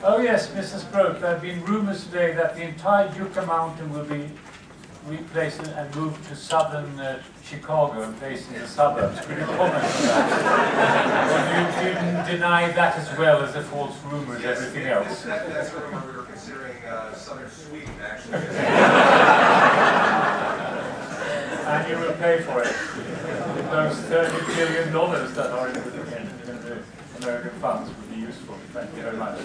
Oh yes, Mrs. Broke, there have been rumours today that the entire Yucca Mountain will be replaced and moved to southern Chicago and placed in the suburbs. Could you comment on that? Or do you deny that as well as a false rumour as everything else? That's a rumor. We were considering southern Sweden, actually. And you will pay for it. Those $30 billion that are in the American funds would be useful. Thank you very much.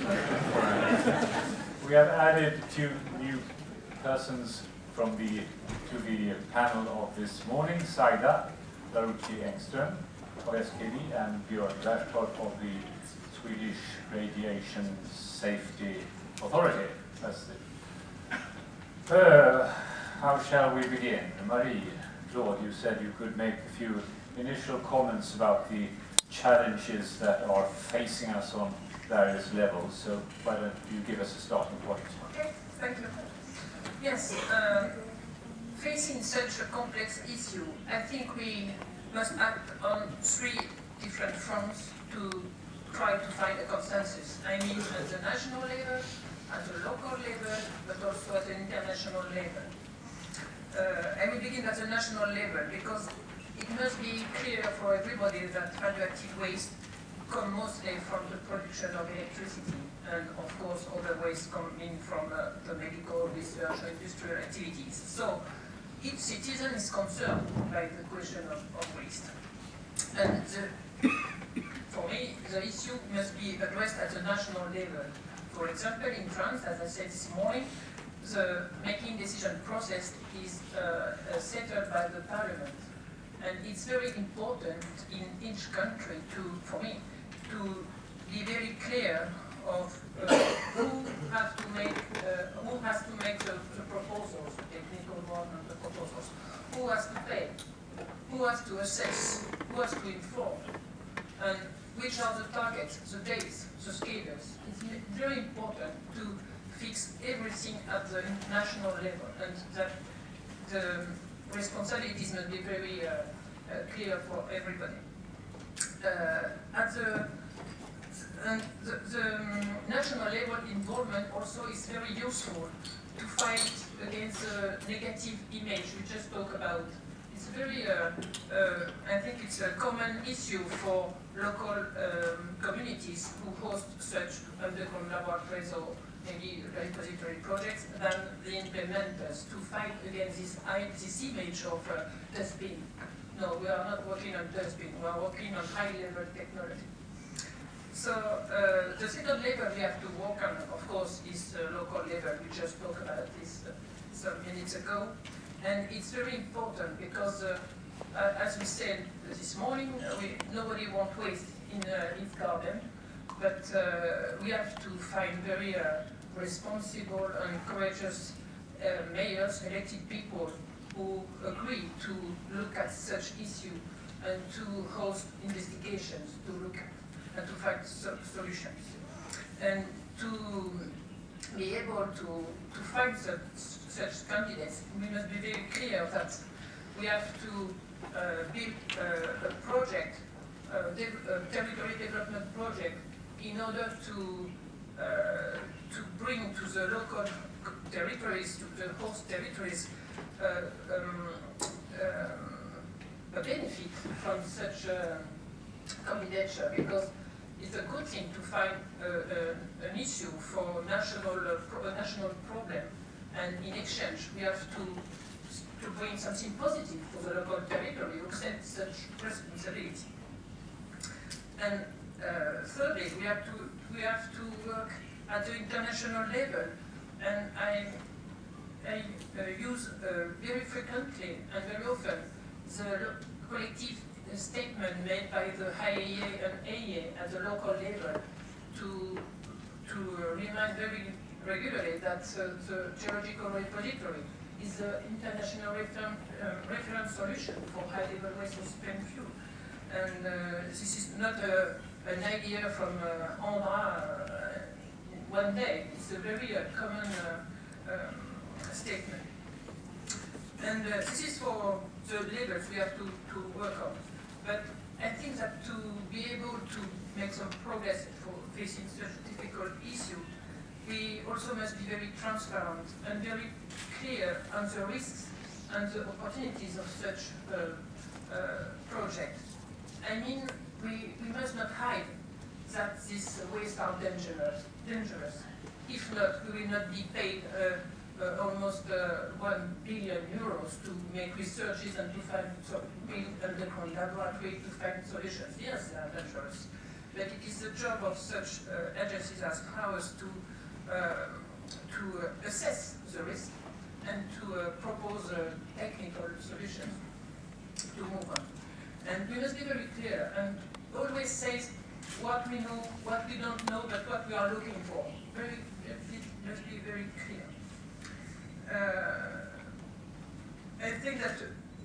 We have added 2 new persons to the panel of this morning: Saida Darucci Engström of SKB and Björn Rashford of the Swedish Radiation Safety Authority. That's it. How shall we begin? Marie, Claude, you said you could make a few initial comments about the challenges that are facing us on various levels. So why don't you give us a starting point? Okay, thank you. Yes, facing such a complex issue, I think we must act on 3 different fronts to try to find a consensus. I mean at the national level, at the local level, but also at the international level. I will begin at the national level because it must be clear for everybody that radioactive waste come mostly from the production of electricity and of course other waste coming from the medical research and industrial activities. So each citizen is concerned by the question of waste. And for me, the issue must be addressed at the national level. For example, in France, as I said this morning, the making decision process is settled by the parliament. And it's very important in each country for me, to be very clear of who has to make the proposals, the technical one and the proposals, who has to pay, who has to assess, who has to inform, and which are the targets, the dates, the schedules. It's very important to fix everything at the national level, and that the responsibilities must be very clear for everybody. The national level involvement also is very useful to fight against the negative image we just talked about. It's very, I think it's a common issue for local communities who host such underground laboratories or maybe repository projects than the implementers to fight against this image of dustbin. No, we are not working on dustbin, we are working on high-level technology. So the second level we have to work on, of course, is the local level. We just talked about this some minutes ago. And it's very important because, as we said this morning, nobody wants waste in his garden, but we have to find very responsible and courageous mayors, elected people who agree to look at such issue and to host investigations, to look and to find solutions. And to be able to find such candidates, we must be very clear that we have to build a project, a territory development project, in order to bring to the local territories, to the host territories, a benefit from such candidature, because it's a good thing to find an issue for a national problem, and in exchange we have to bring something positive for the local territory who accept such responsibility. And thirdly, we have to work at the international level, and I use very frequently and very often the collective statement made by the IAEA and AEA at the local level to remind very regularly that the geological repository is the international reference solution for high-level waste of spent fuel. And this is not an idea from Andra one day. It's a very common statement. And this is for the levels we have to work on. But I think that to be able to make some progress for facing such a difficult issue, we also must be very transparent and very clear on the risks and the opportunities of such project. I mean, we must not hide that these wastes are dangerous. If not, we will not be paid almost 1 billion euros to make researches and to find build underground laboratory to find solutions. Yes, they are dangerous, but it is the job of such agencies as ours to assess the risk and to propose technical solutions to move on. And we must be very clear and always say what we know, what we don't know, but what we are looking for. It must be very clear. I think that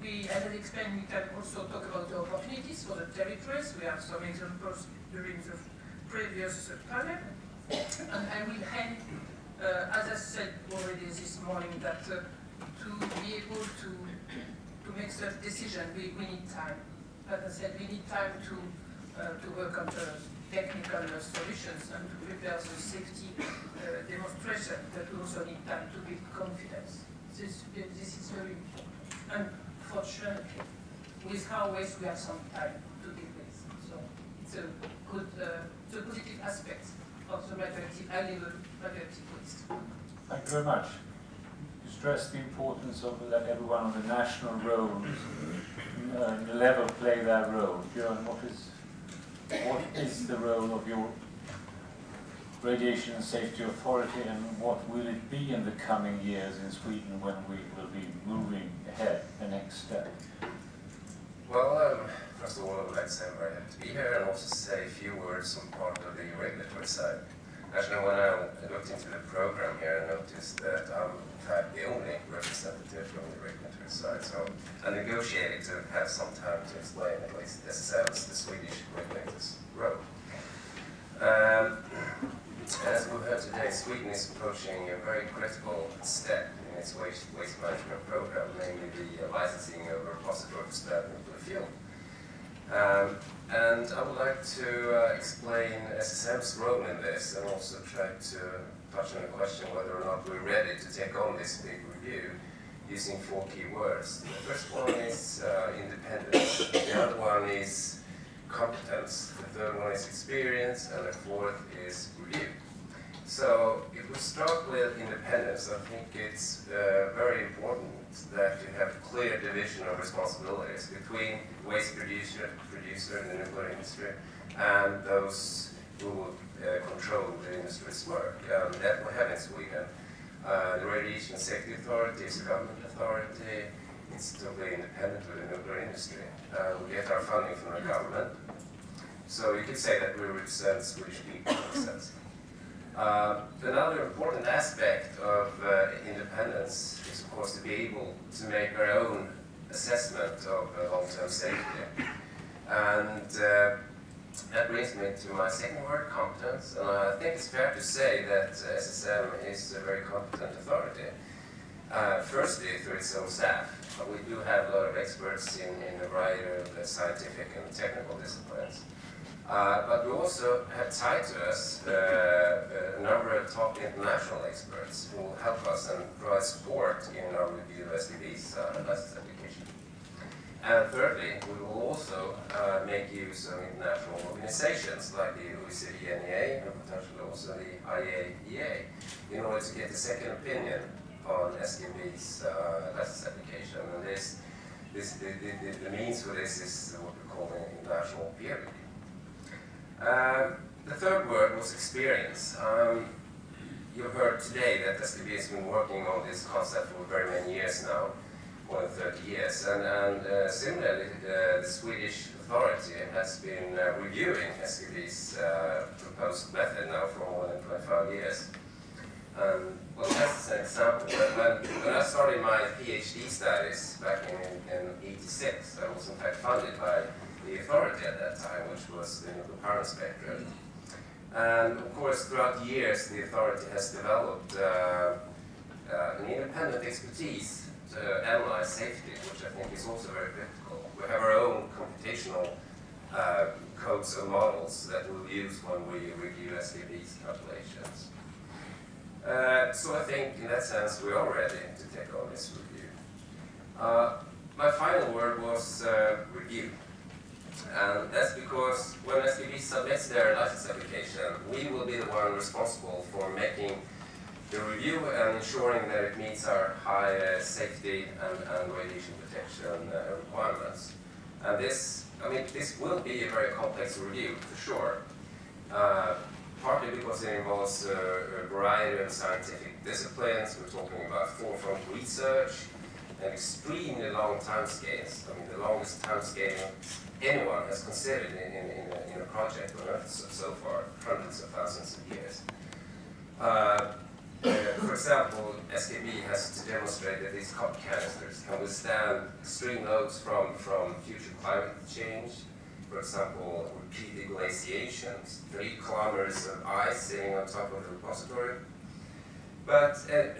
we, as I explained, we can also talk about the opportunities for the territories. We have some examples during the previous panel. And I will end, as I said already this morning, that to be able to make such decision, we need time. As I said, we need time to work on the technical solutions and to prepare the safety demonstration, but we also need time to build confidence. This is very important. Unfortunately, with our waste, we have some time to deal with. So it's a good, it's a positive aspect of the radioactive, high-level radioactive waste. Thank you very much. You stress the importance of letting everyone on the national roads level play their role. Björn, what is the role of your Radiation Safety Authority, and what will it be in the coming years in Sweden when we will be moving ahead, the next step? Well, first of all, I would like to say I'm very happy to be here and also say a few words on part of the regulatory side. Actually, when I looked into the program here, I noticed that I'm in fact the only representative from the regulatory side. So I negotiated to have some time to explain at least SSM's, the Swedish regulators' role. As we heard today, Sweden is approaching a very critical step in its waste management program, namely the licensing of a repository for spent nuclear fuel. And I would like to explain SSM's role in this and also try to touch on the question whether or not we're ready to take on this big review using 4 key words. The first one is independence, the other one is competence, the third one is experience, and the fourth is review. So if we start with independence, I think it's very important that you have clear division of responsibilities between waste producer in the nuclear industry and those who control the industry's work. That we have in Sweden. The Radiation Safety Authority is a government authority. It's totally independent with the nuclear industry. We get our funding from the government. So you could say that we represent Swedish people in a sense. Another important aspect of independence is, of course, to be able to make our own assessment of long-term safety. And that brings me to my second word, competence. And I think it's fair to say that SSM is a very competent authority. Firstly, through its own staff. We do have a lot of experts in a variety of scientific and technical disciplines. But we also have tied to us a number of top international experts who will help us and provide support in our review of SDB's license application. And thirdly, we will also make use of international organizations like the OECD NEA and potentially also the IAEA in order to get a second opinion on SDB's license application. And the means for this is what we call an international peer review. The third word was experience. You heard today that SDB has been working on this concept for very many years now, more than 30 years. And similarly, the Swedish authority has been reviewing SDB's proposed method now for more than 25 years. Well, that's an example. When I started my PhD studies back in '86, I was in fact funded by the authority at that time, which was the Nuclear Power Inspector. And of course, throughout the years, the authority has developed an independent expertise to analyze safety, which I think is also very critical. We have our own computational codes and models that we'll use when we review SDB's calculations. So I think in that sense we are ready to take on this review. My final word was review. And that's because when SPV submits their license application, we will be the one responsible for making the review and ensuring that it meets our high safety and radiation protection requirements. And this will be a very complex review, for sure. Partly because it involves a variety of scientific disciplines. We're talking about forefront research and extremely long timescales. I mean, the longest timescale anyone has considered in a project on Earth so far, hundreds of thousands of years. For example, SKB has to demonstrate that these copper canisters can withstand extreme loads from future climate change. For example, repeated glaciations, 3 kilometers of ice sitting on top of the repository. But as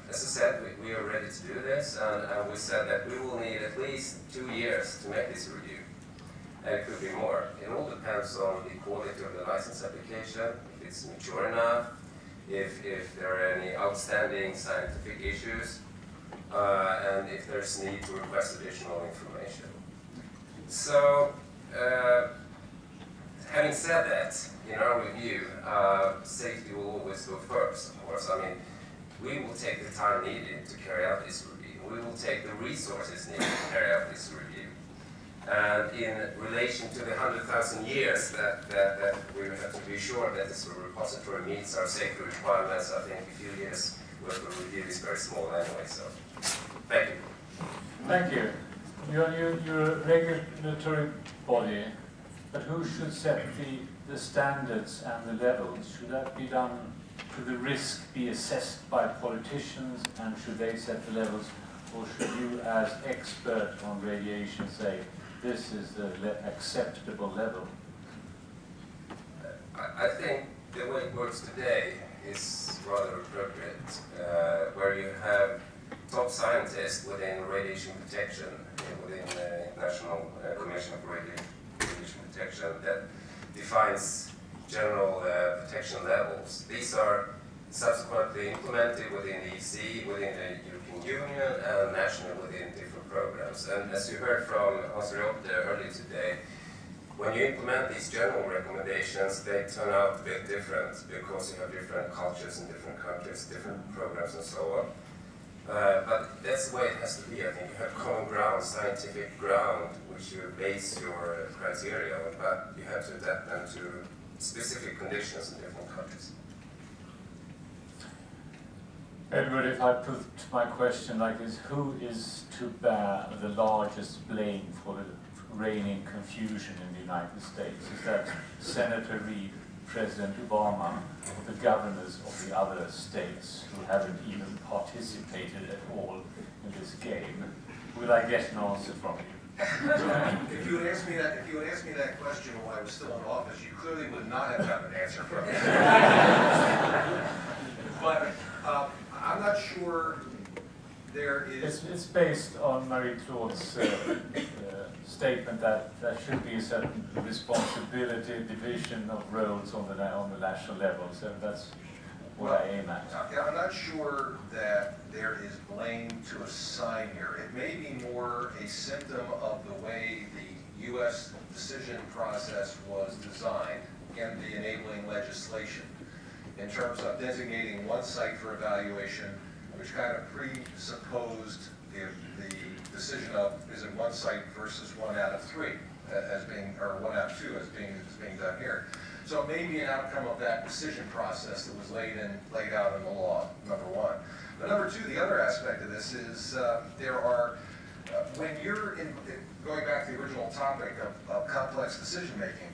I said, we are ready to do this, and we said that we will need at least 2 years to make this review. And it could be more. It all depends on the quality of the license application, if it's mature enough, if there are any outstanding scientific issues, and if there's need to request additional information. So, having said that, in our review, safety will always go first, of course. I mean, we will take the time needed to carry out this review. We will take the resources needed to carry out this review. And in relation to the 100,000 years that we have to be sure that this repository meets our safety requirements, I think a few years worth of review is very small anyway, so thank you. Thank you. You're a regulatory body, but who should set the standards and the levels? Should that be done, should the risk be assessed by politicians, and should they set the levels, or should you as expert on radiation say, this is the acceptable level? I think the way it works today is rather appropriate, where you have top scientists within radiation protection, within the International Commission for Radiation Protection, that defines general protection levels. These are subsequently implemented within the EC, within the European Union, and nationally within different programs. And as you heard from Hans earlier today, when you implement these general recommendations, they turn out a bit different because you have different cultures in different countries, different programs and so on. But that's the way it has to be, I think. You have common ground, scientific ground, which you base your criteria on, but you have to adapt them to specific conditions in different countries. Edward, if I put my question like this, who is to bear the largest blame for the reigning confusion in the United States? Is that Senator Reid, President Obama, or the governors of the other states who haven't even participated at all in this game? Will I get an answer from you? If you had asked me that question while I was still in office, you clearly would not have gotten an answer from me. But I'm not sure there is... It's based on Marie-Claude's statement that there should be a certain responsibility, division of roles on the national level, so that's what I aim at. I'm not sure that there is blame to assign here. It may be more a symptom of the way the U.S. decision process was designed and the enabling legislation in terms of designating one site for evaluation, which kind of presupposed the decision of, is it one site versus 1 out of 3 as being, or 1 out of 2 as being done here. So it may be an outcome of that decision process that was laid out in the law, number one. But number two, the other aspect of this is there are, when you're going back to the original topic of complex decision making,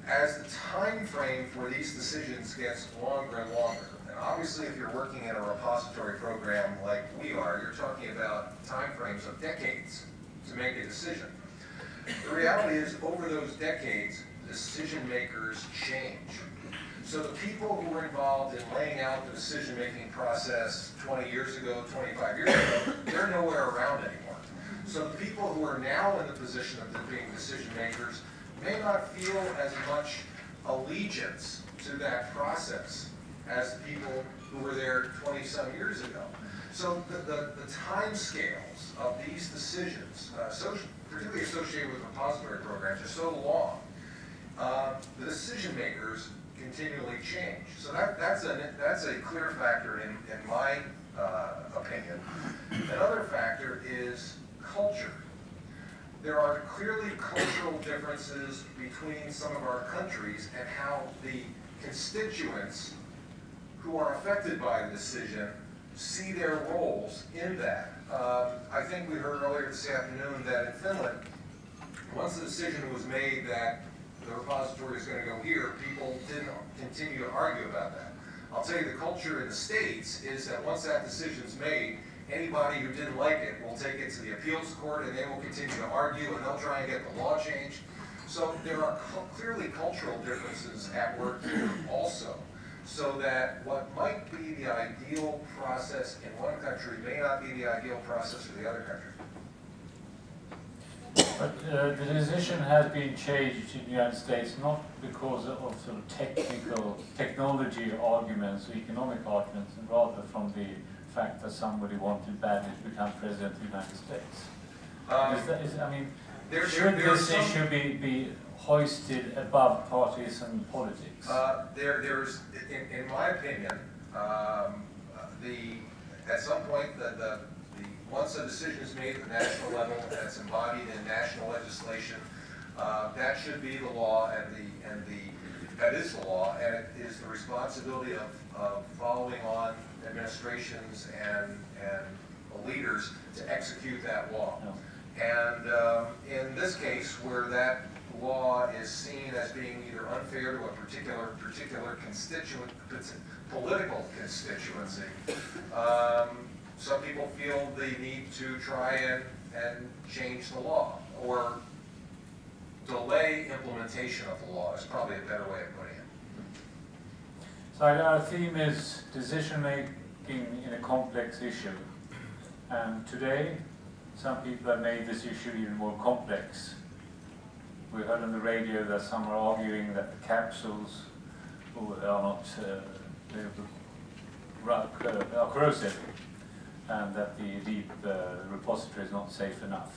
as the time frame for these decisions gets longer and longer, and obviously if you're working in a repository program like we are, you're talking about time frames of decades to make a decision. The reality is, over those decades, decision makers change. So the people who were involved in laying out the decision-making process 20 years ago, 25 years ago, they're nowhere around anymore. So the people who are now in the position of being decision makers may not feel as much allegiance to that process as the people who were there 20-some years ago. So the time scales of these decisions, particularly associated with repository programs, are so long. The decision makers continually change. So that's a clear factor in my opinion. Another factor is culture. There are clearly cultural differences between some of our countries and how the constituents who are affected by the decision see their roles in that. I think we heard earlier this afternoon that in Finland, once the decision was made that the repository is going to go here, people didn't continue to argue about that. I'll tell you, the culture in the States is that once that decision's made, anybody who didn't like it will take it to the appeals court and they will continue to argue and they'll try and get the law changed. So there are clearly cultural differences at work here also. So that what might be the ideal process in one country may not be the ideal process for the other country. But the decision has been changed in the United States not because of sort of technology arguments or economic arguments, and rather from the fact that somebody wanted badly to become president of the United States. I mean, should this issue be hoisted above parties and politics? There's, in my opinion, at some point, once a decision is made at the national level and it's embodied in national legislation, that should be the law, that is the law, and it is the responsibility of following on administrations and leaders to execute that law. No. And in this case, where that law is seen as being either unfair to a particular constituent, political constituency, some people feel the need to try and change the law, or delay implementation of the law is probably a better way of putting it. So our theme is decision-making in a complex issue. And today, some people have made this issue even more complex. We heard on the radio that some are arguing that the capsules are not are corrosive, and that the deep repository is not safe enough.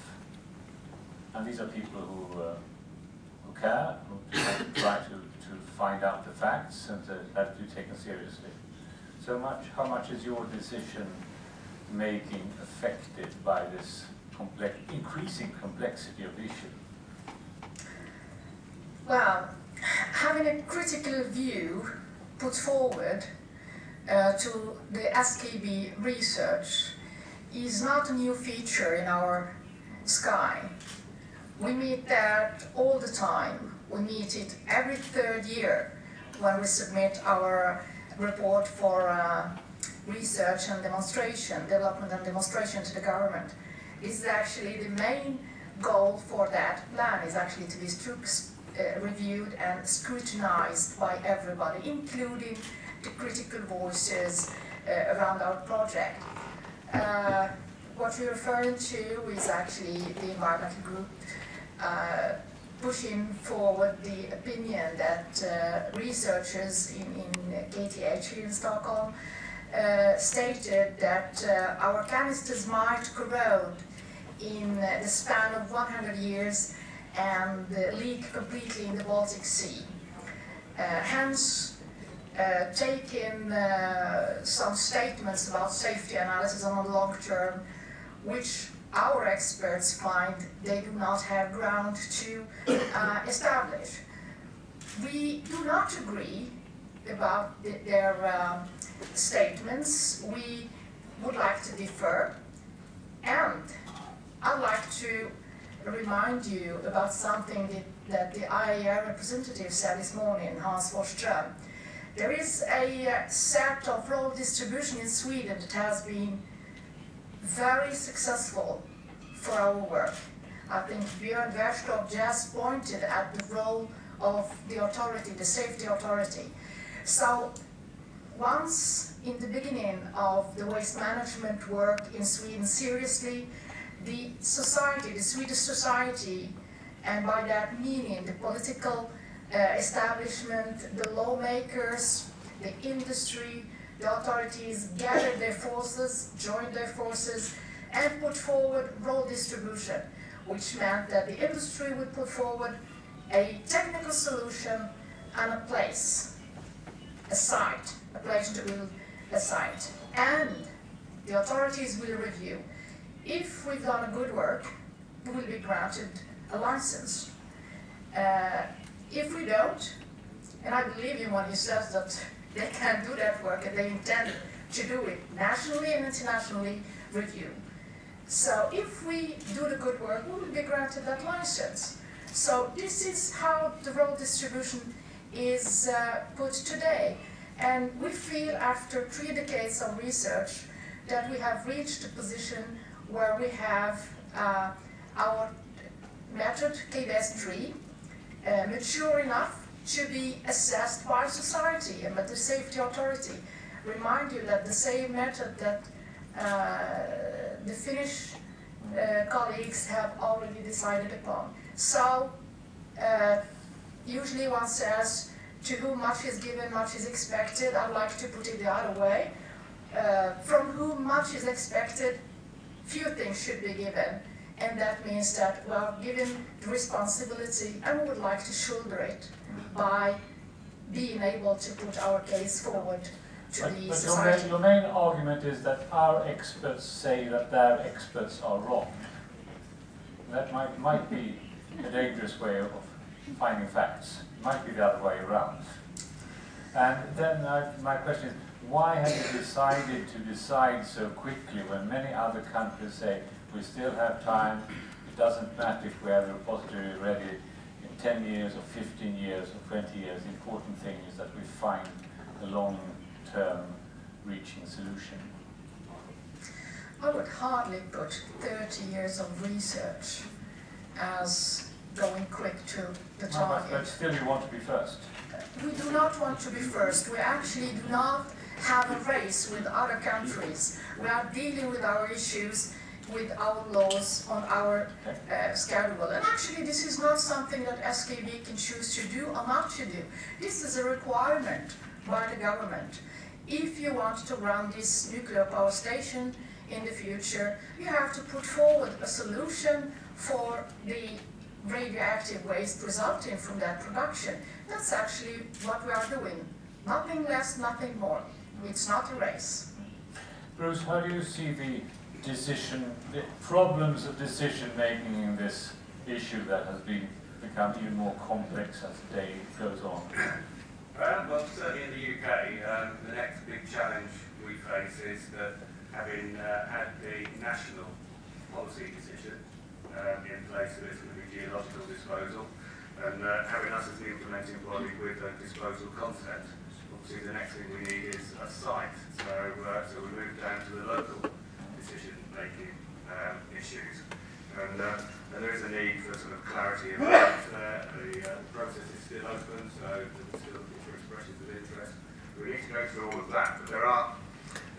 And these are people who care, who try to find out the facts and have to be taken seriously. So how much is your decision making affected by this increasing complexity of the issue? Well, having a critical view put forward to the SKB research is not a new feature in our sky. We meet that all the time. We meet it every third year when we submit our report for research and demonstration, development and demonstration to the government. This is actually the main goal for that plan, is actually to be reviewed and scrutinized by everybody, including the critical voices around our project. What we're referring to is actually the environmental group pushing forward the opinion that researchers in KTH here in Stockholm stated that our canisters might corrode in the span of 100 years and leak completely in the Baltic Sea. Hence, taking some statements about safety analysis on the long term, which our experts find they do not have ground to establish. We do not agree about their statements. We would like to differ, and I'd like to remind you about something that the IAEA representative said this morning, Hans Forsström. There is a set of role distribution in Sweden that has been very successful for our work. I think Björn Verstov just pointed at the role of the authority, the safety authority. So once in the beginning of the waste management work in Sweden seriously, the society, the Swedish society, and by that meaning the political establishment, the lawmakers, the industry, the authorities gathered their forces, joined their forces, and put forward role distribution, which meant that the industry would put forward a technical solution and a place, a site, a place to build a site. And the authorities will review. If we've done a good work, we will be granted a license. If we don't, and I believe you when you says that they can do that work and they intend to do it nationally and internationally review. So if we do the good work, we will be granted that license. So this is how the role distribution is put today. And we feel after 3 decades of research that we have reached a position where we have our method, KBS3, mature enough to be assessed by society and by the safety authority. Remind you that the same method that the Finnish colleagues have already decided upon. So usually one says, to whom much is given, much is expected. I'd like to put it the other way. From whom much is expected, few things should be given. And that means that, well, given the responsibility, and we would like to shoulder it by being able to put our case forward to the society. Your main argument is that our experts say that their experts are wrong. That might be a dangerous way of finding facts. It might be the other way around. And then my question is, why have you decided to decide so quickly when many other countries say, we still have time, it doesn't matter if we have a repository ready in 10 years or 15 years or 20 years. The important thing is that we find a long-term reaching solution. I would hardly put 30 years of research as going quick to the target. But still you want to be first. We do not want to be first. We actually do not have a race with other countries. We are dealing with our issues with our laws on our schedule. And actually this is not something that SKB can choose to do or not to do. This is a requirement by the government. If you want to run this nuclear power station in the future, you have to put forward a solution for the radioactive waste resulting from that production. That's actually what we are doing. Nothing less, nothing more. It's not a race. Bruce, how do you see the problems of decision making in this issue that has become even more complex as the day goes on? Well, certainly in the UK, the next big challenge we face is that having had the national policy decision in place for this with the geological disposal, and having us as the implementing body with a disposal concept, obviously the next thing we need is a site. So we move down to the local decision-making issues. And there is a need for sort of clarity about the process is still open, so there's still looking for expressions of interest. We need to go through all of that, but there are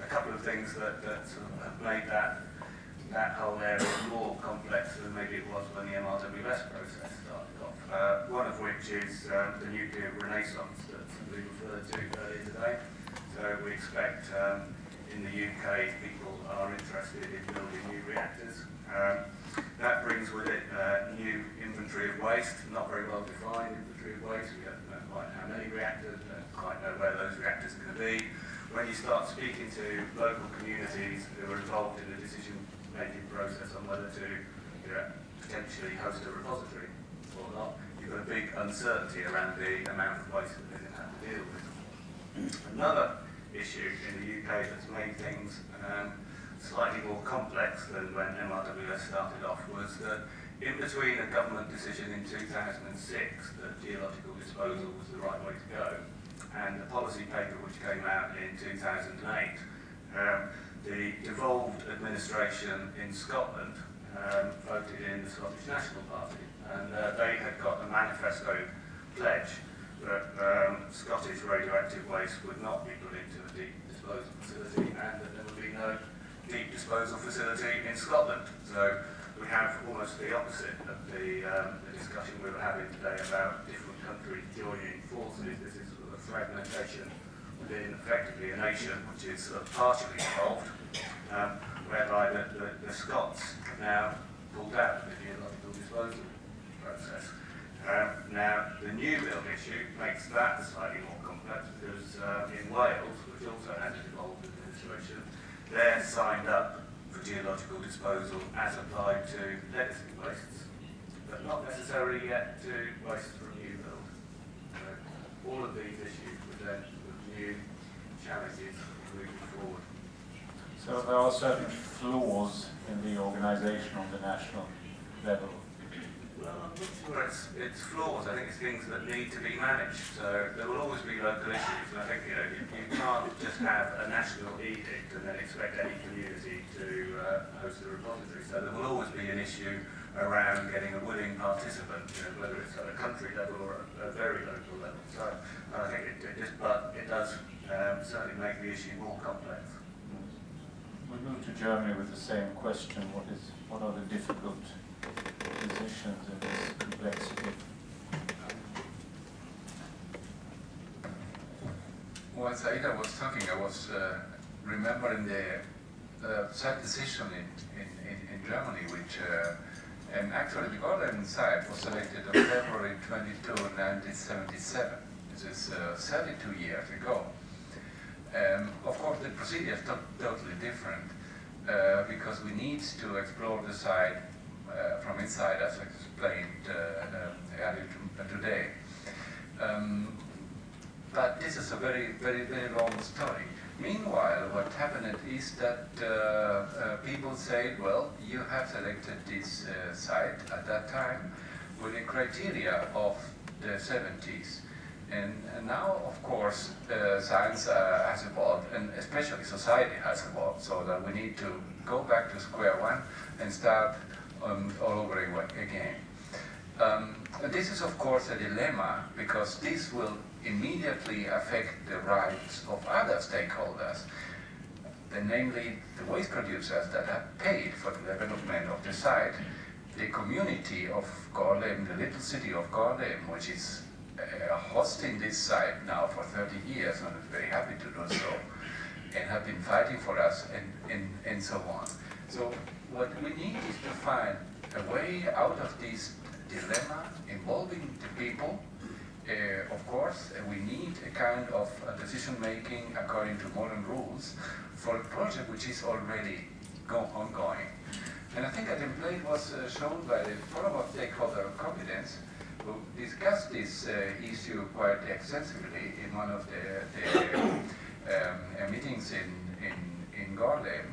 a couple of things that sort of have made that whole area more complex than maybe it was when the MRWS process started off. One of which is the nuclear renaissance that we referred to earlier today. So we expect in the UK people are interested in building new reactors. That brings with it new inventory of waste, not very well defined inventory of waste. We don't know quite how many reactors, we don't quite know where those reactors are going to be. When you start speaking to local communities who are involved in the decision-making process on whether to potentially host a repository or not, you've got a big uncertainty around the amount of waste that they're going to have to deal with. Another issue in the UK that's made things slightly more complex than when MRWS started off was that in between a government decision in 2006 that geological disposal was the right way to go and the policy paper which came out in 2008, the devolved administration in Scotland voted in the Scottish National Party, and they had got a manifesto pledge that Scottish radioactive waste would not be put into a deep disposal facility and that there would be no deep disposal facility in Scotland. So we have almost the opposite of the discussion we were having today about different countries joining forces. This is sort of a fragmentation within effectively a nation which is sort of partially involved, whereby the Scots have now pulled out of the geological disposal process. Now, the new build issue makes that slightly more complex because in Wales, which also has a devolved administration, they're signed up for geological disposal as applied to legacy wastes, but not necessarily yet to waste from new build. So all of these issues present with new challenges moving forward. So there are certain flaws in the organisation on the national level. Well, I'm not sure it's flaws. I think it's things that need to be managed. So there will always be local issues. And I think you can't just have a national edict and then expect any community to host a repository. So there will always be an issue around getting a willing participant, whether it's at a country level or a very local level. So I think it does certainly make the issue more complex. We move to Germany with the same question. What are the difficult positions in this complexity? Once Aida was talking, I was remembering the sad decision in Germany, which and actually the Golden site was selected on February 22, 1977. This is 32 years ago. Of course, the procedure is totally different because we need to explore the site from inside, as explained earlier today. But this is a very, very, very long story. Meanwhile, what happened is that people said, well, you have selected this site at that time with the criteria of the 70s. And now, of course, science has evolved, and especially society has evolved, so that we need to go back to square one and start all over again. This is, of course, a dilemma, because this will immediately affect the rights of other stakeholders, namely the waste producers that have paid for the development of the site, the community of Gorleben, the little city of Gorleben, which is hosting this site now for 30 years and is very happy to do so, and have been fighting for us, and so on. So what we need is to find a way out of this dilemma involving the people. Of course, we need a kind of decision-making according to modern rules for a project which is already ongoing. And I think a template was shown by the Forum of Stakeholder Competence, who discussed this issue quite extensively in one of the meetings in Gorleben,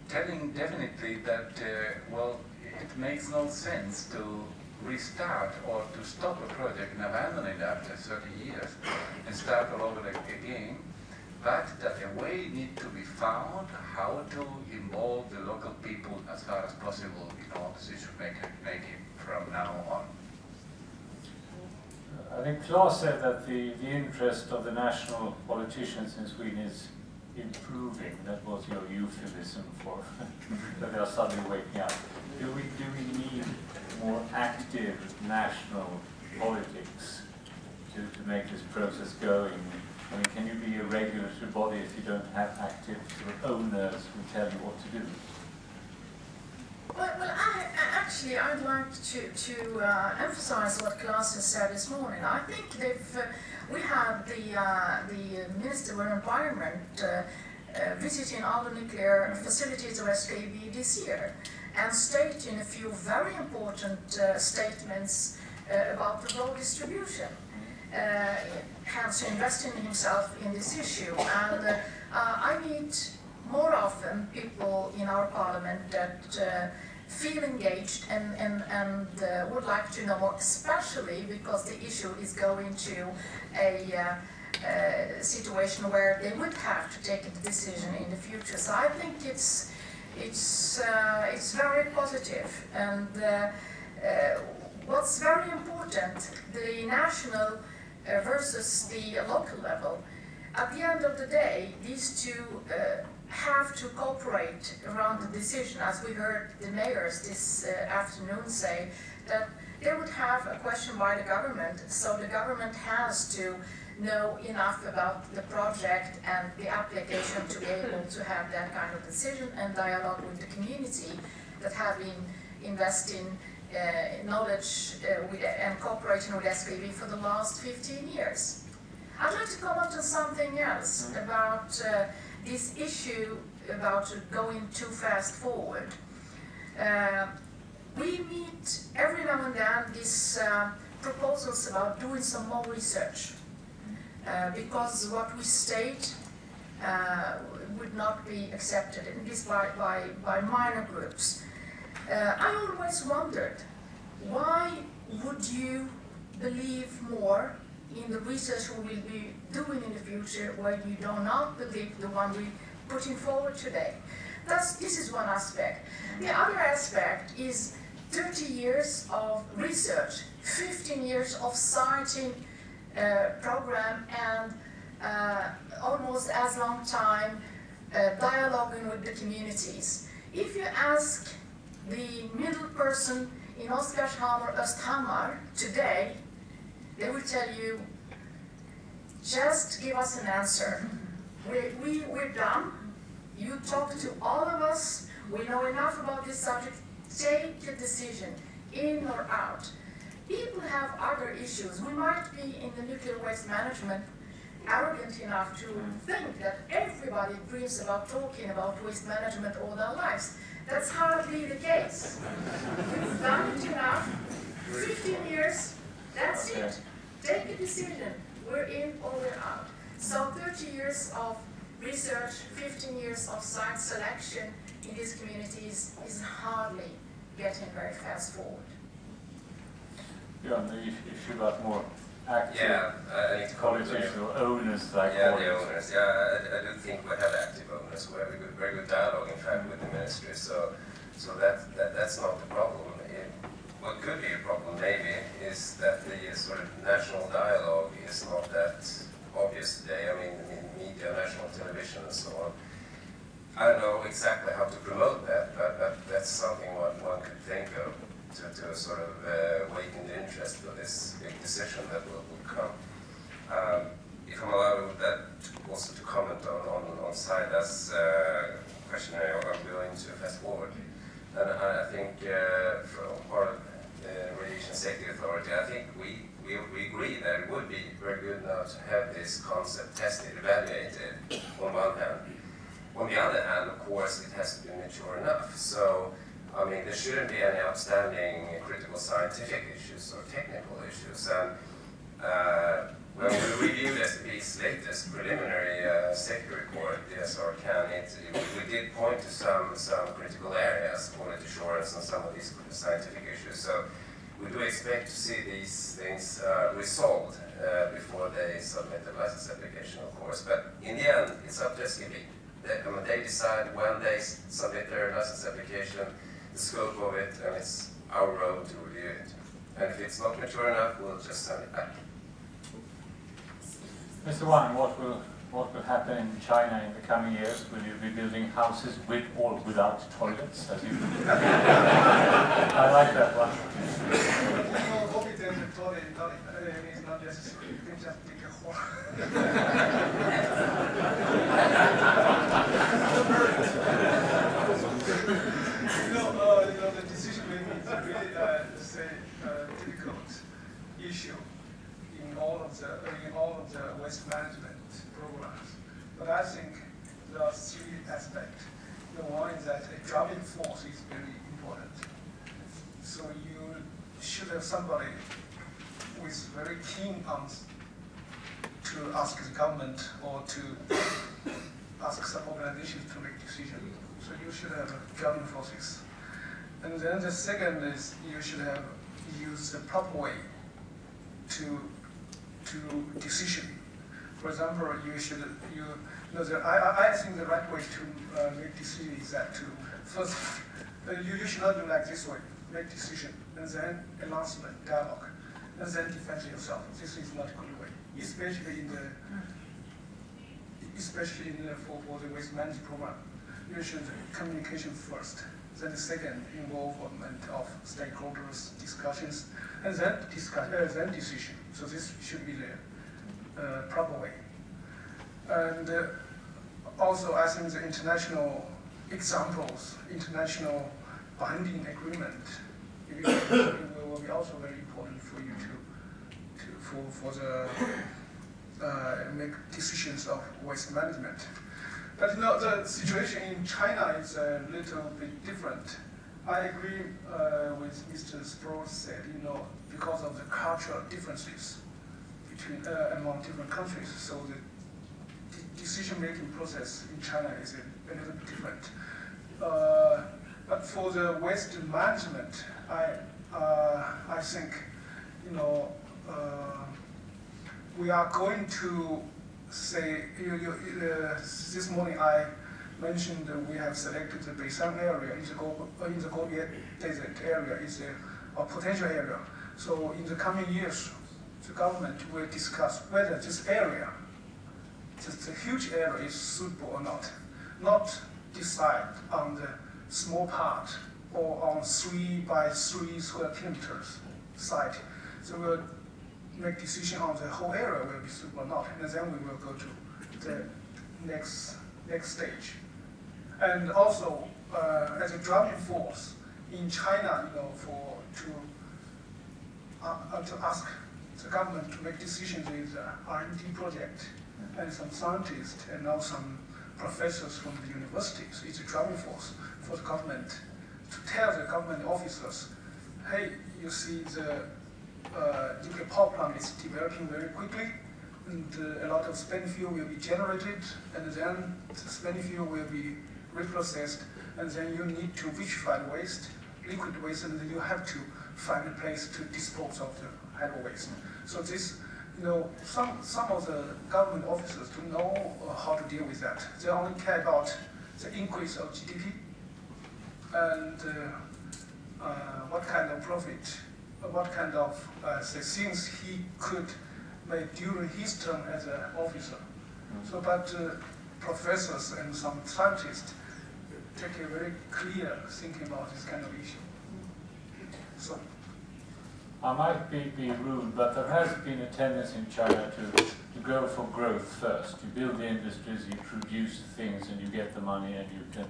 telling definitely that, well, it makes no sense to restart or to stop a project and abandon it after 30 years and start all over again, but that a way needs to be found how to involve the local people as far as possible in all decision making from now on. I think Claes said that the interest of the national politicians in Sweden is improving. That was your euphemism for that they are suddenly waking up. Do we need more active national politics to make this process going? I mean, can you be a regulatory body if you don't have active sort of owners who tell you what to do? Well, I'd like to emphasize what Claes has said this morning. I think we had the Minister of Environment visiting all the nuclear facilities of SKB this year and stating a few very important statements about the role distribution. Hence investing himself in this issue. And I meet more often people in our parliament that feel engaged and would like to know more, especially because the issue is going to a situation where they would have to take a decision in the future. So I think it's very positive. And what's very important, the national versus the local level. At the end of the day, these two have to cooperate around the decision, as we heard the mayors this afternoon say, that they would have a question by the government, so the government has to know enough about the project and the application to be able to have that kind of decision and dialogue with the community that have been investing knowledge and cooperating with SPV for the last 15 years. I'd like to comment on something else about this issue about going too fast forward. We meet every now and then these proposals about doing some more research because what we state would not be accepted, and this by minor groups. I always wondered, why would you believe more in the research we will be doing in the future where you do not believe the one we're putting forward today? This is one aspect. The other aspect is 30 years of research, 15 years of siting program, and almost as long time dialoguing with the communities. If you ask the middle person in Oskarshamn or Östhammar today, they will tell you, just give us an answer. We're done. You talk to all of us. We know enough about this subject. Take a decision, in or out. People have other issues. We might be in the nuclear waste management arrogant enough to think that everybody dreams about talking about waste management all their lives. That's hardly the case. We've done it enough. 15 years, that's it. Take a decision. We're in or we're out. So 30 years of research, 15 years of site selection in these communities is hardly getting very fast forward. Yeah, the issue about more active I need to comment on politicians or owners like the owners. I do think we have active owners. We have a very good dialogue, in fact, with the ministry. So that's not the problem. What could be a problem, maybe, is that the sort of national dialogue is not that obvious today. I mean, media, national television, and so on. I don't know exactly how to promote that, but that's something one could think of to sort of awaken the interest for this big decision that will come. If I'm allowed that also to comment on Saida's question, I'm going to fast forward. And I think from part of the Radiation Safety Authority, I think we agree that it would be very good now to have this concept tested, evaluated on one hand. On the other hand, of course, it has to be mature enough. So, I mean, there shouldn't be any outstanding critical scientific issues or technical issues. And when we reviewed SPV's latest preliminary safety report, the SR-CAN, we did point to some critical areas, quality assurance, and some of these scientific issues. So we do expect to see these things resolved before they submit the license application, of course. But in the end, it's up to SPV. They decide when they submit their license application, the scope of it, and it's our role to review it. And if it's not mature enough, we'll just send it back. Mr. Wang, what will happen in China in the coming years? Will you be building houses with or without toilets, as you do? I like that one. No, competent toilet is not necessary. You can just dig a hole. The decision making is really, difficult issue in all of the waste management programs. But I think there are three aspects. The one is that a driving force is very important. So you should have somebody who is very keen on to ask the government or to ask some organizations to make decisions. So you should have driving forces. And then the second is you should have used the proper way to decision. For example, I think the right way to make decision is that to first you should not do like this way, make decision, and then announcement, dialogue, and then defend yourself. This is not a good way, especially for the waste management program. You should communication first, then the second, involvement of stakeholders, discussions, and then decision. So this should be the proper way. And also, I think the international examples, international binding agreement, it will be also very important for you for the make decisions of waste management. But the situation in China is a little bit different. I agree with Mr. Sproul said, because of the cultural differences between among different countries, so the decision-making process in China is a little bit different. But for the waste management, I think, we are going to say, this morning I mentioned that we have selected the Beishan area in the Gobi Desert area is a potential area. So in the coming years, the government will discuss whether this area, just a huge area, is suitable or not decide on the small part or on 3 by 3 square kilometers site. So we'll make decision on the whole area will be suitable or not, and then we will go to the next stage. And also, as a driving force in China, to ask the government to make decisions with R&D project and some scientists and now some professors from the universities. It's a driving force for the government to tell the government officers, hey, you see the nuclear power plant is developing very quickly, and a lot of spent fuel will be generated, and then the spent fuel will be reprocessed, and then you need to vitrify the waste, liquid waste, and then you have to find a place to dispose of the hydro waste. So this, some of the government officers don't know how to deal with that. They only care about the increase of GDP and what kind of profit, what kind of things he could make during his term as an officer. So, but professors and some scientists take a very clear thinking about this kind of issue. So, I might be rude, but there has been a tendency in China to go for growth first. You build the industries, you produce things, and you get the money, and you can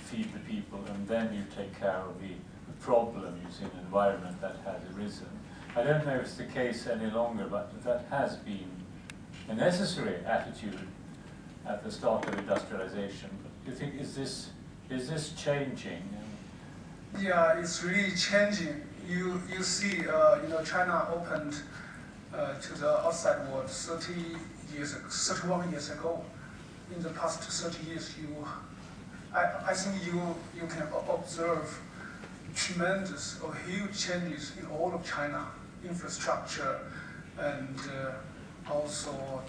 feed the people, and then you take care of the problems in an environment that has arisen. I don't know if it's the case any longer, but that has been a necessary attitude at the start of industrialization. But do you think, is this changing? Yeah, it's really changing. You see, China opened to the outside world 31 years ago. In the past 30 years, I think you can observe tremendous or huge changes in all of China, infrastructure and also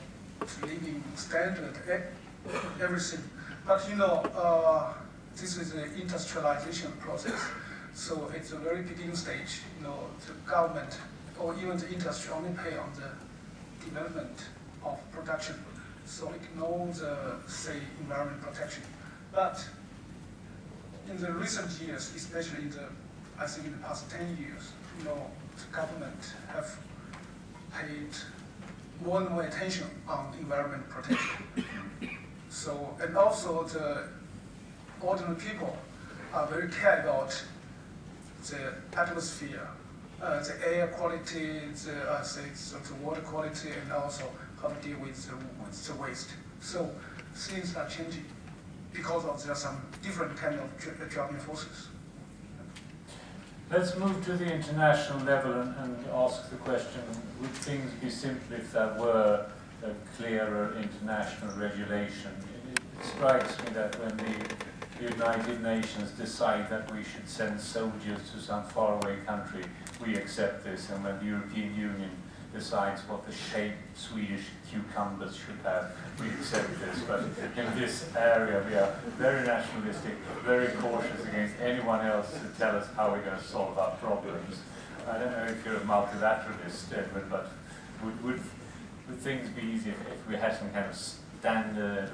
living standard, everything. But this is an industrialization process, so it's a very beginning stage. The government or even the industry only pay on the development of production, so it knows, say, environment protection. But in the recent years, especially I think in the past 10 years, the government have paid more and more attention on environment protection. So, and also the ordinary people are very care about the atmosphere, the air quality, the water quality, and also how to deal with the waste. So things are changing because of there are some different kind of driving forces. Let's move to the international level and ask the question, would things be simpler if there were a clearer international regulation? It strikes me that when the United Nations decide that we should send soldiers to some faraway country, we accept this, and when the European Union decides what the shape Swedish cucumbers should have, we accept this. But in this area we are very nationalistic, very cautious against anyone else to tell us how we're going to solve our problems. I don't know if you're a multilateralist, Edward, but would things be easier if we had some kind of standard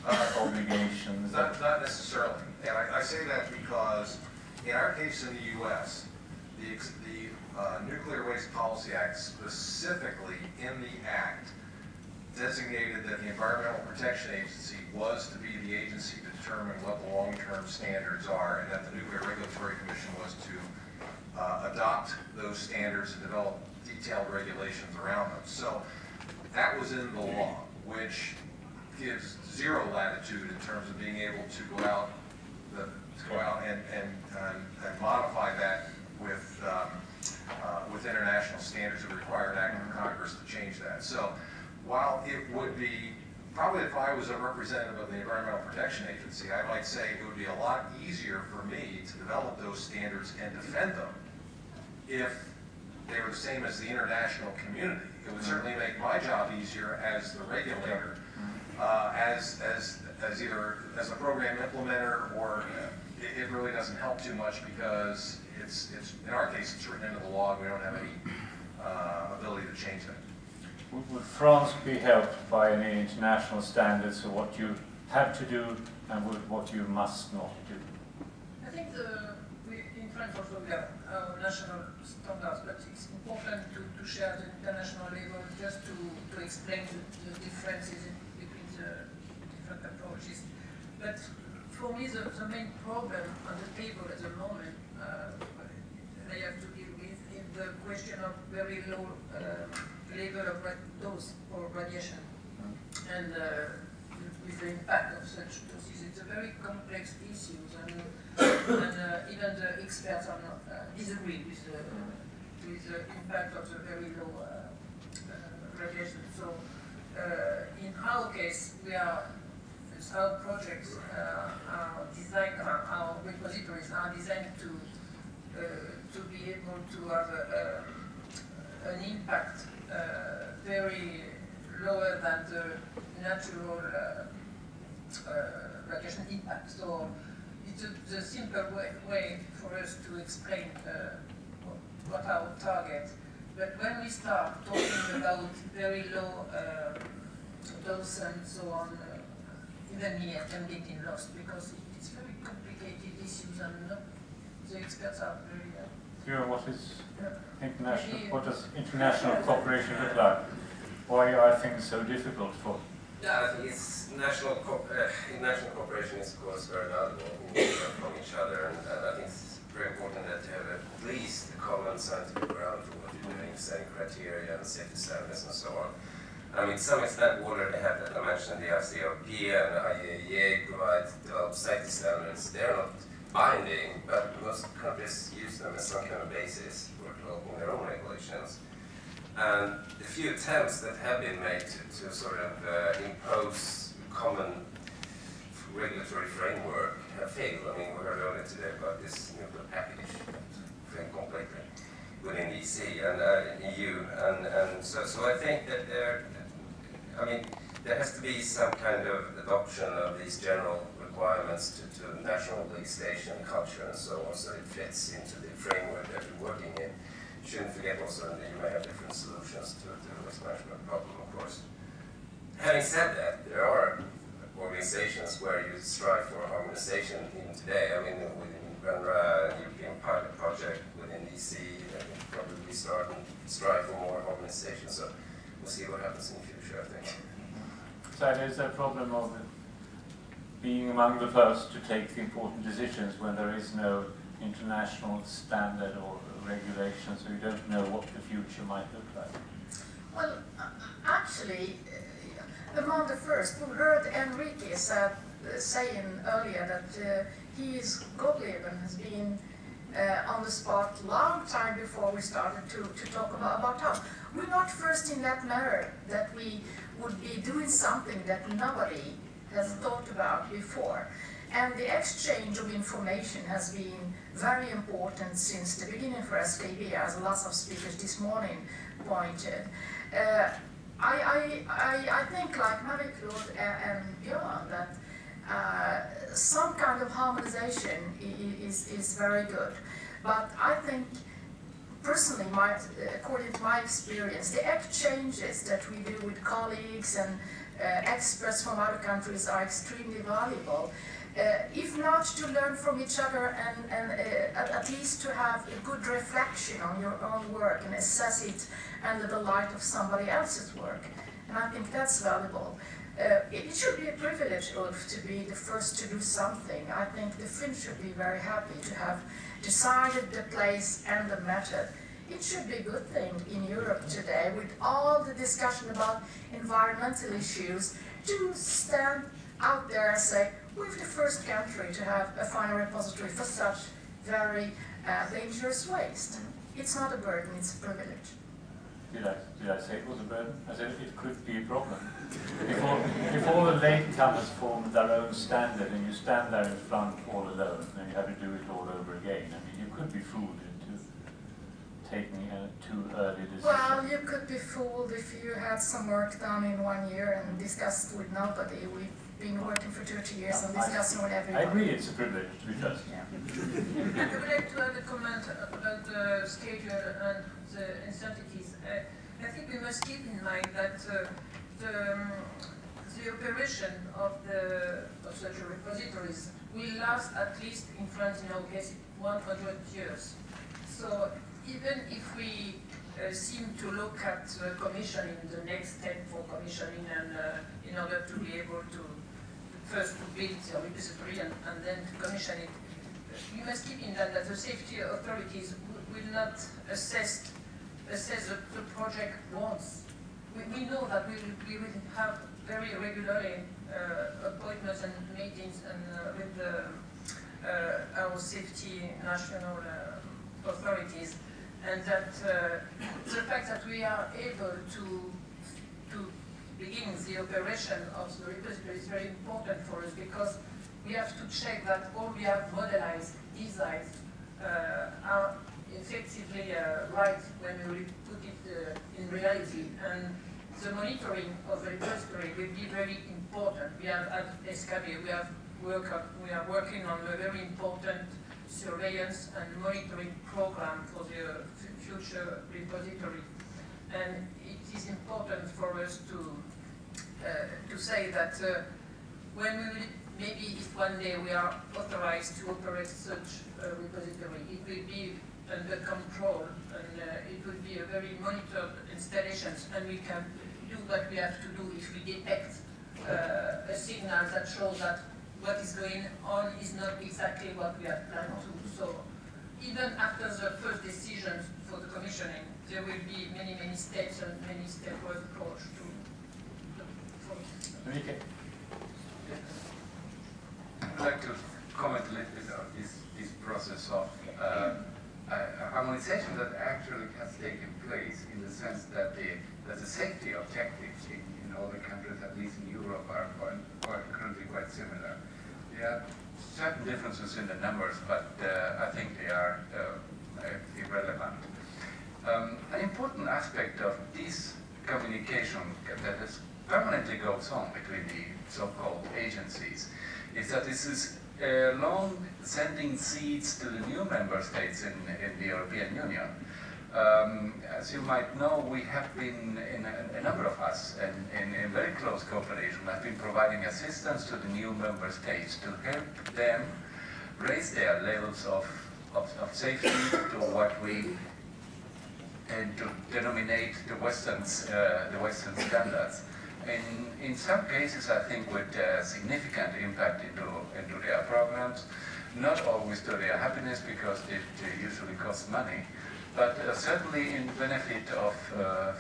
or obligations? Not necessarily. And I say that because in our case in the U.S., the Nuclear Waste Policy Act specifically in the act designated that the Environmental Protection Agency was to be the agency to determine what the long-term standards are, and that the Nuclear Regulatory Commission was to adopt those standards and develop detailed regulations around them. So that was in the law, which gives zero latitude in terms of being able to go out and modify that with international standards that require an act of Congress to change that. So while it would be, probably if I was a representative of the Environmental Protection Agency, I might say it would be a lot easier for me to develop those standards and defend them if they were the same as the international community. It would certainly make my job easier as the regulator, as either as a program implementer, or it really doesn't help too much because it's in our case it's written into the law and we don't have any ability to change that. Would France be helped by any international standards of what you have to do and what you must not do? I think in France also we have our national standards, but it's important to share the international level just to explain the differences between the different approaches. But for me, the main problem on the table at the moment I have to deal with is the question of very low level of dose or radiation, and with the impact of such doses. It's a very complex issue, and even the experts are not disagree with the impact of the very low radiation. So in our case, our projects are designed, our repositories are designed to be able to have an impact very lower than the natural radiation impact. So it's the simple way for us to explain what our target. But when we start talking about very low dose and so on, even me I'm getting lost because it's very complicated issues and the experts are very. What does international cooperation look like? Why are things so difficult for? Yeah, I think it's international cooperation is of course very valuable. We learn from each other, and I think it's very important that you have at least a common scientific ground for what you're doing, setting criteria and safety standards and so on. I mean, to some extent, we already have that. I mentioned the ICRP and the IAEA develop safety standards. They're not binding, but most countries use them as some kind of basis for developing their own regulations. And the few attempts that have been made to sort of impose common regulatory framework have failed. I mean, we heard earlier today about this nuclear package failed completely within the EC and EU, and so I think that there has to be some kind of adoption of these general requirements to national legislation, culture, and so on, so it fits into the framework that you're working in. You shouldn't forget also that you may have different solutions to the waste management problem, of course. Having said that, there are organizations where you strive for harmonization even today. I mean, within the European Pilot Project, within EC, probably we start and strive for more harmonization. So we'll see what happens in the future, I think. So there's a problem of being among the first to take the important decisions when there is no international standard or regulation, so you don't know what the future might look like. Well, actually, among the first, we heard Enrique saying earlier that his Gottlieben has been on the spot long time before we started to talk about us. We're not first in that matter, that we would be doing something that nobody has thought about before. And the exchange of information has been very important since the beginning for SKB, as lots of speakers this morning pointed. I think, like Marie-Claude and Björn, that some kind of harmonization is very good. But I think personally, according to my experience, the exchanges that we do with colleagues and experts from other countries are extremely valuable. If not to learn from each other and at least to have a good reflection on your own work and assess it under the light of somebody else's work. And I think that's valuable. It should be a privilege, Ulf, to be the first to do something. I think the Finns should be very happy to have decided the place and the method. It should be a good thing in Europe today, with all the discussion about environmental issues, to stand out there and say, we're the first country to have a final repository for such very dangerous waste. It's not a burden, it's a privilege. Did I say it was a burden? I said it could be a problem. If all the latecomers form their own standard and you stand there in front all alone, then you have to do it all over again. I mean, you could be fooled into taking a too early decision. Well, you could be fooled if you had some work done in 1 year and discussed with nobody. We've been working for 30 years and discussing with everyone. I agree, it's a privilege to be first. Yeah. I would like to add a comment about the schedule and the uncertainties. I think we must keep in mind that the operation of such repositories will last, at least in France in our case, 100 years. So even if we seem to look at commissioning, the next step for commissioning, and in order to be able to first to build the repository and then to commission it, we must keep in mind that the safety authorities will not assess the project once. We know that we will have very regularly appointments and meetings and with our safety national authorities, and that the fact that we are able to begin the operation of the repository is very important for us, because we have to check that all we have modelized, designed, are effectively right when we put it in reality. And the monitoring of the repository will be very important. We have at SKB, we are working on a very important surveillance and monitoring program for the future repository. And it is important for us to say that when we will, maybe if one day we are authorized to operate such a repository, it will be under control, and it will be a very monitored installations, and we can do what we have to do if we detect a signal that shows that what is going on is not exactly what we have planned to. So even after the first decision for the commissioning, there will be many steps and many stepwise approach to Okay. I'd like to comment a little bit on this process of harmonization that actually has taken place, in the sense that the safety objectives in all the countries, at least in Europe, are currently quite similar. There are certain differences in the numbers, but I think they are irrelevant. An important aspect of this communication that permanently goes on between the so-called agencies is that this is long sending seeds to the new member states in the European Union. As you might know, we have been, a number of us, in very close cooperation, have been providing assistance to the new member states to help them raise their levels of safety to what we tend to denominate the Western standards. In some cases, I think with significant impact into their programs, not always to their happiness, because it usually costs money, but certainly in benefit of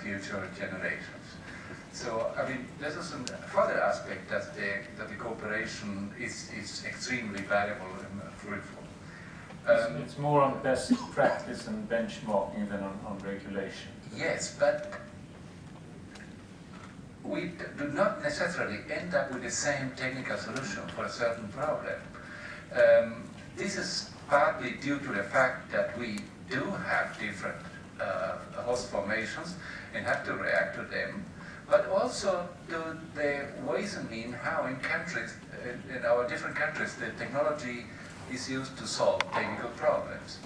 future generations. So, I mean, this is a further aspect that the cooperation is extremely valuable and fruitful. It's more on best practice and benchmarking than on regulation. Yes, but we do not necessarily end up with the same technical solution for a certain problem. This is partly due to the fact that we do have different host formations and have to react to them, but also to the ways and means how in countries, in our different countries, the technology is used to solve technical problems.